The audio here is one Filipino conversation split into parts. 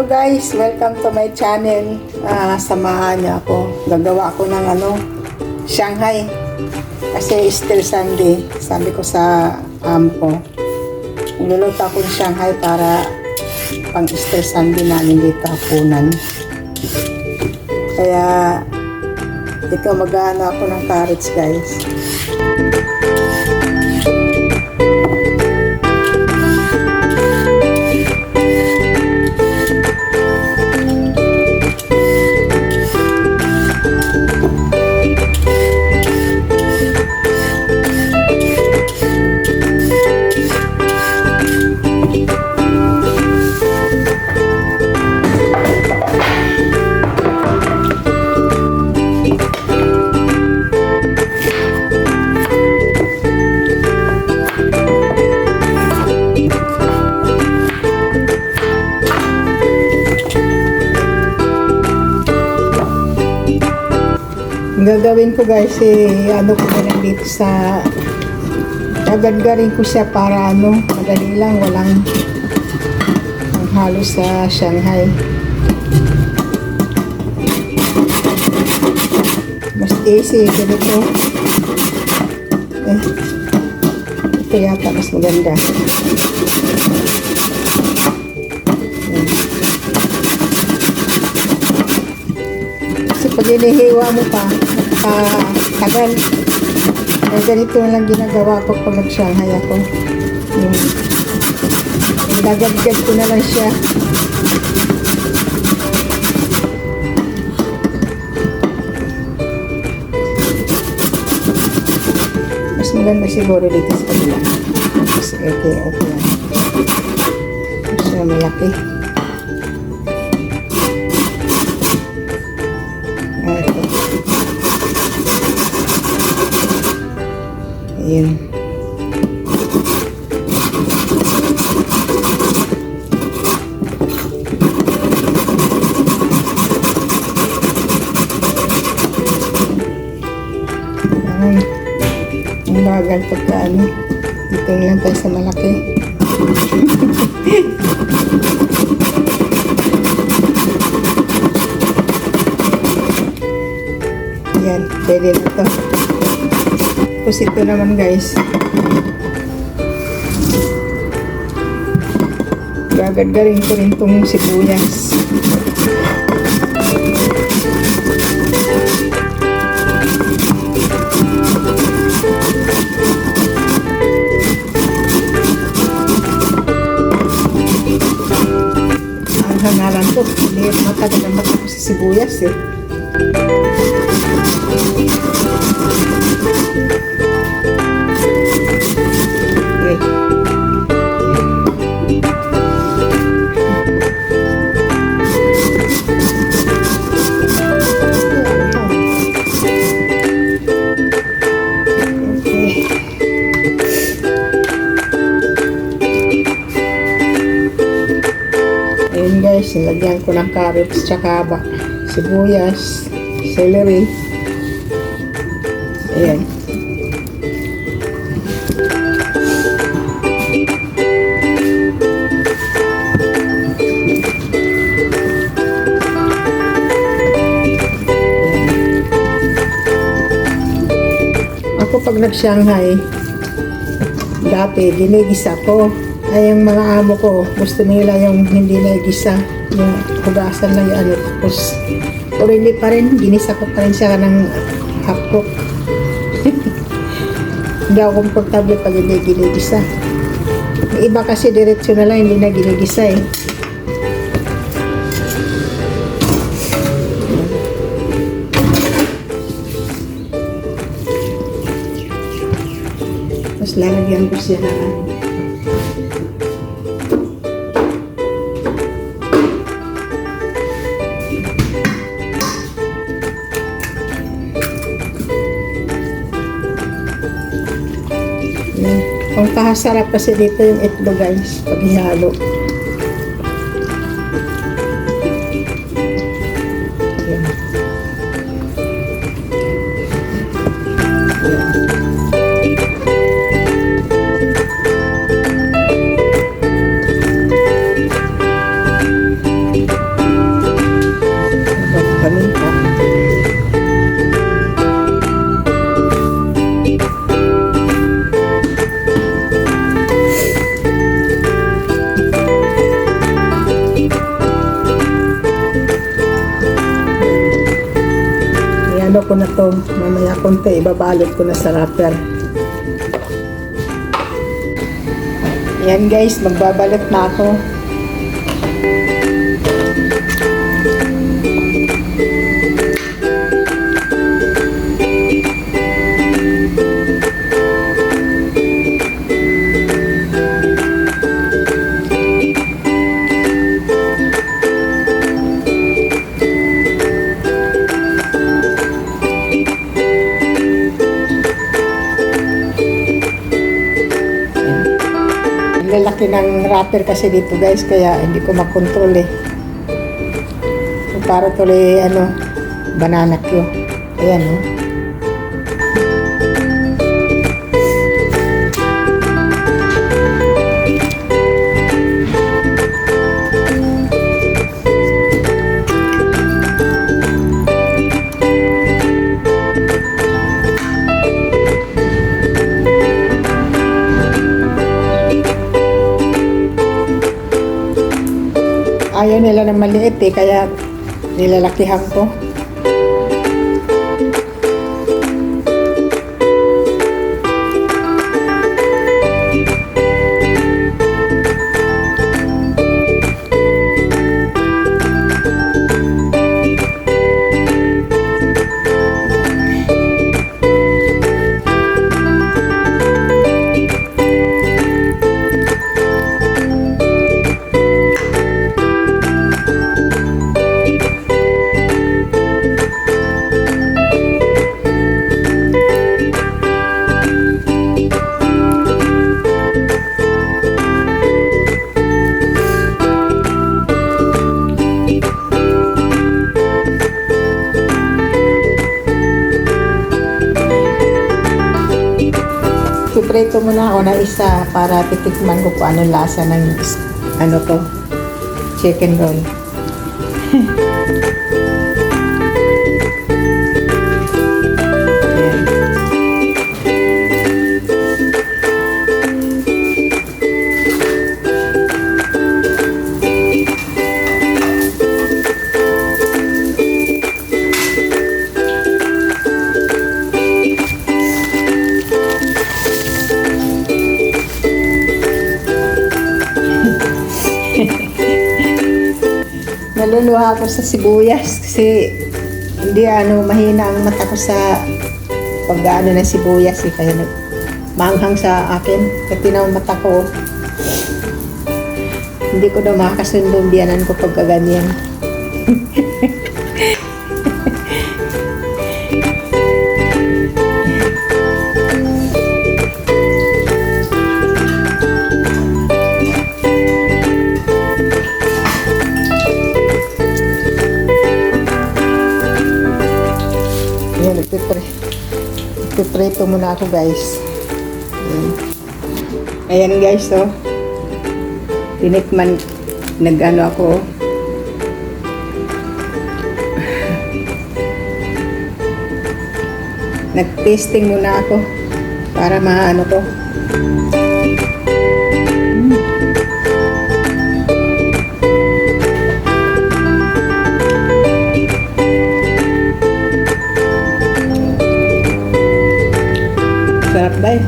guys, welcome to my channel. Samahan niyo ako. Gagawa ako ng Shanghai. Kasi Easter Sunday. Sabi ko sa ko, niluluto ako ng Shanghai para pang Easter Sunday namin dito hapunan. Kaya ito mag-ano ako ng carrots guys. Gagawin ko guys ko na lang dito sa gagadgarin ko siya para madali lang, walang halo sa Shanghai. Mas easy ganito. Ito yata mas maganda. Kasi pag inihiwa mo pa tagal. Kaya ganito lang ginagawa ko pag nag-Shanghai ako. Nagagad ko na lang siya. Mas maganda siguro dito sa kabila. Mas okay lang. Mas malaki. Ayan. Ang bagal pagka dito lang tayo sa malaki. Ayan, pwede na to. Tapos ito naman guys, gagadgarin ko rin itong sibuyas. Ang hanalan ko, hindi matagal na matapos sa sibuyas Ayan guys, nilagyan ko ng carrots tsaka sibuyas, celery. Ayan. Ako pag nag-Shanghai, dati ginigisa ko. Ay, yung mga amo ko, gusto nila yung hindi na igisa, yung hugasan lang yung tapos orili pa rin, ginisa ko pa rin siya ng half-cook. Hindi ako komportable pag hindi ginigisa. May iba kasi diretsyo na lang, hindi na ginigisa Tapos lalagyan ko siya ng ang kahasarap kasi dito yung itlog guys, pag ihalo. Ayan. na to. Mamaya konti, ibabalot ko na sa wrapper. Yan guys, magbabalot na ako. Lalaki ng wrapper kasi dito guys, kaya hindi ko makontrol eh. So, para tuloy banana Q. Ayan oh. Ayaw nila ng maliit eh, kaya nilalakihan ko. Piprito muna ako na isa para titikman ko kung anong lasa ng chicken roll. Naluluha ako sa sibuyas kasi hindi mahina ang mata ko sa pag-ano ng sibuyas eh, kaya manghang sa akin kasi na ang mata ko. Hindi ko daw makakasundong biyanan ko pagka ganyan. Nagpiprito muna ako guys. Ayan guys, so tinikman, ako. Nag-tasting muna ako para maano ko. Sarap ba eh?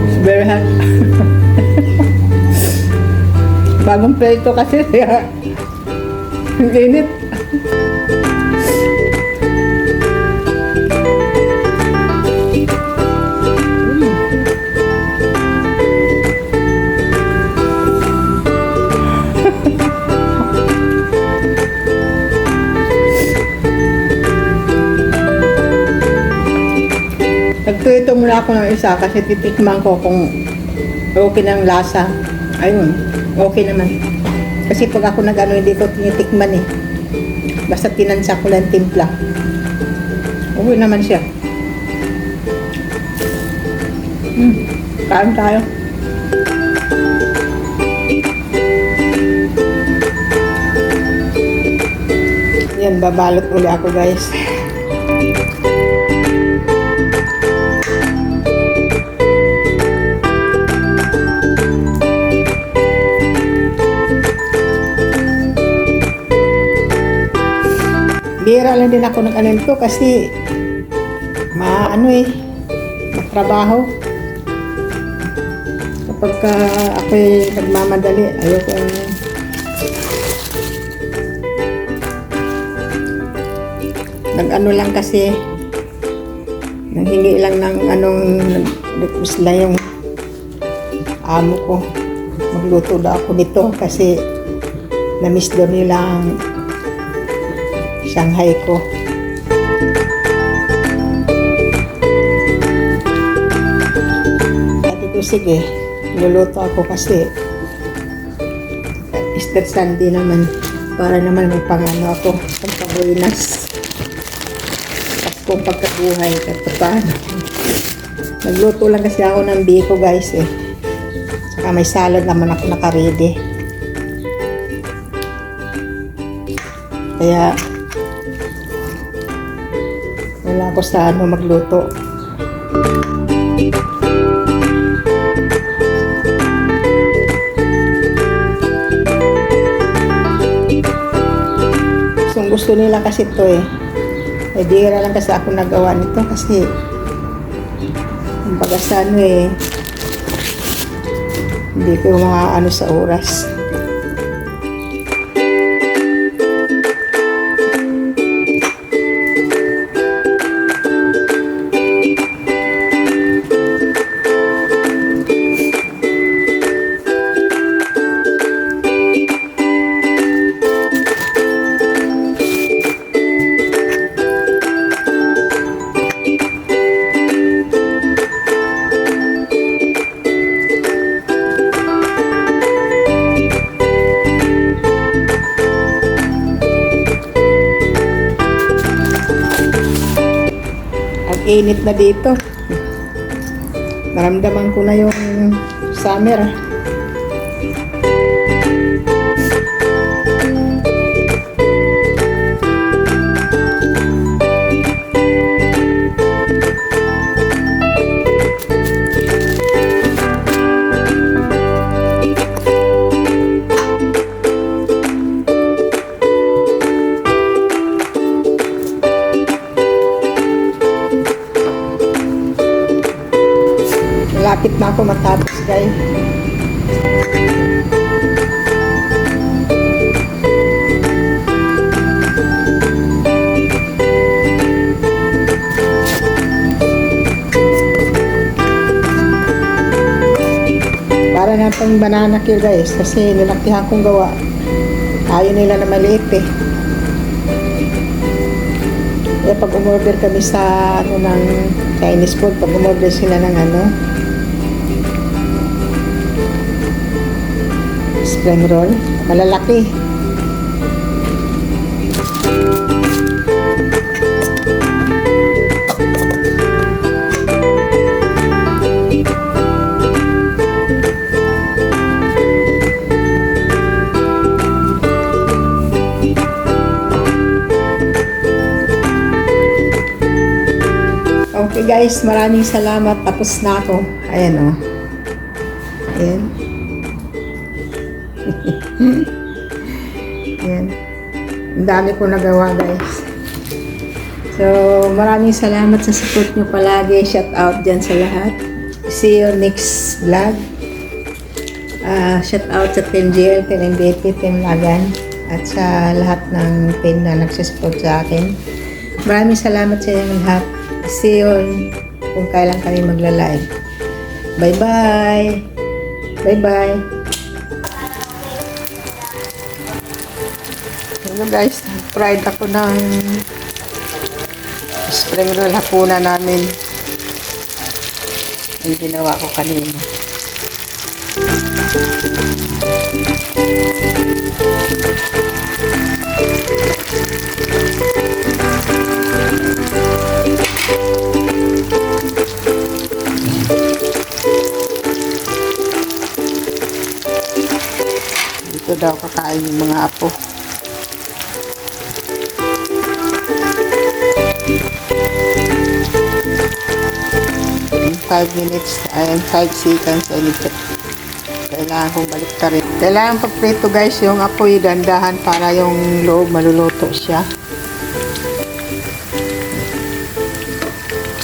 It's very hot. Bagong plito kasi kaya ang init. Nagprito muna ako ng isa kasi titikman ko kung okay ng lasa. Ayun, okay naman. Kasi pag ako nag-ano, hindi ko tinitikman eh. Basta tinansa ko lang timpla. Okay naman siya. Kain tayo. Yan, babalot uli ako guys. bihira lang din ako nag-anento kasi magtrabaho. Kapag ako'y nagmamadali, ayoko nag-ano lang kasi nanghingi lang ng request lang yung amo ko. Magluto daw ako nito kasi na-miss daw nila ang Shanghai ko. Sabi ko, sige, luluto ako kasi Easter Sunday naman para naman may pangano ako, pagkabuinas. Paskong pagkabuhay, kahit paano. Nagluto lang kasi ako ng biko guys eh. Saka may salad naman ako naka-ready. Kaya wala ako sa magluto. Gusto nila kasi ito eh. Bihira lang kasi ako nagawa nito kasi kumbaga sa hindi ko makaano sa oras. Init na dito. Naramdaman ko na yung summer. Lapit na ako matapos guys. Para na pang banana cue guys kasi nilakihan kong gawa. Ayaw nila na maliit eh. Kaya pag umorder kami sa ng Chinese food, pag umorder sila ng spring roll, malalaki. Okay guys, maraming salamat. Tapos na ako. Ayan o. Ayan. Ayan. Ang dami ko nagawa guys. So, maraming salamat sa support nyo palagi. Shout out dyan sa lahat. See you next vlog. Shout out sa Team GL, Team MVP, Team Lagan. At sa lahat ng team na nagsisupport sa akin. Maraming salamat sa inyong lahat. See you kung kailan kami magla-live. Bye-bye! Bye-bye! Hello guys, fried ako ng spring roll hapunan namin. Yung ginawa ko kanina. Dito daw kakain yung mga apo. In 5 minutes and 5 seconds I need to, kailangan kong balik ta rin. Kailangan pagprito guys yung apoy dandahan para yung loob maluluto siya.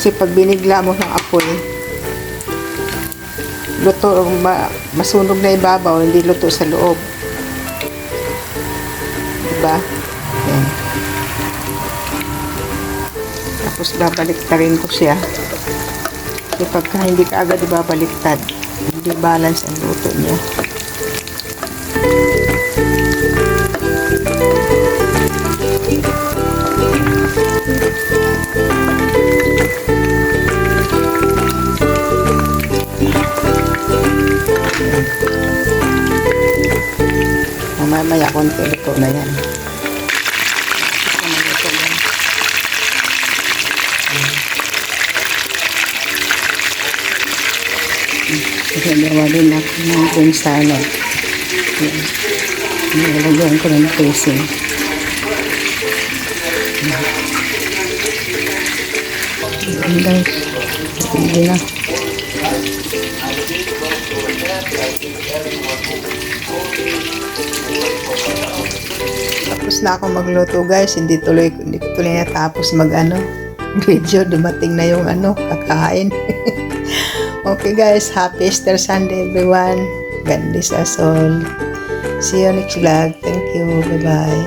Kasi pag binigla mo ng apoy, luto, masunog na ibabaw, hindi luto sa loob. Diba? Yan. Tapos babalik-tarin ko siya. Kasi pagka hindi ka agad ibabaliktad, hindi balance ang luto niya. Mamaya konti luto na yan. Kasi gawa din ako ng kung salad. Nilagyan ko ng casing. Guys, hindi na. Tapos na ako magluto guys, hindi ko tuloy natapos video, dumating na yung kakain. Okay guys, happy Easter Sunday everyone. God bless us all. See you next vlog. Thank you. Bye bye.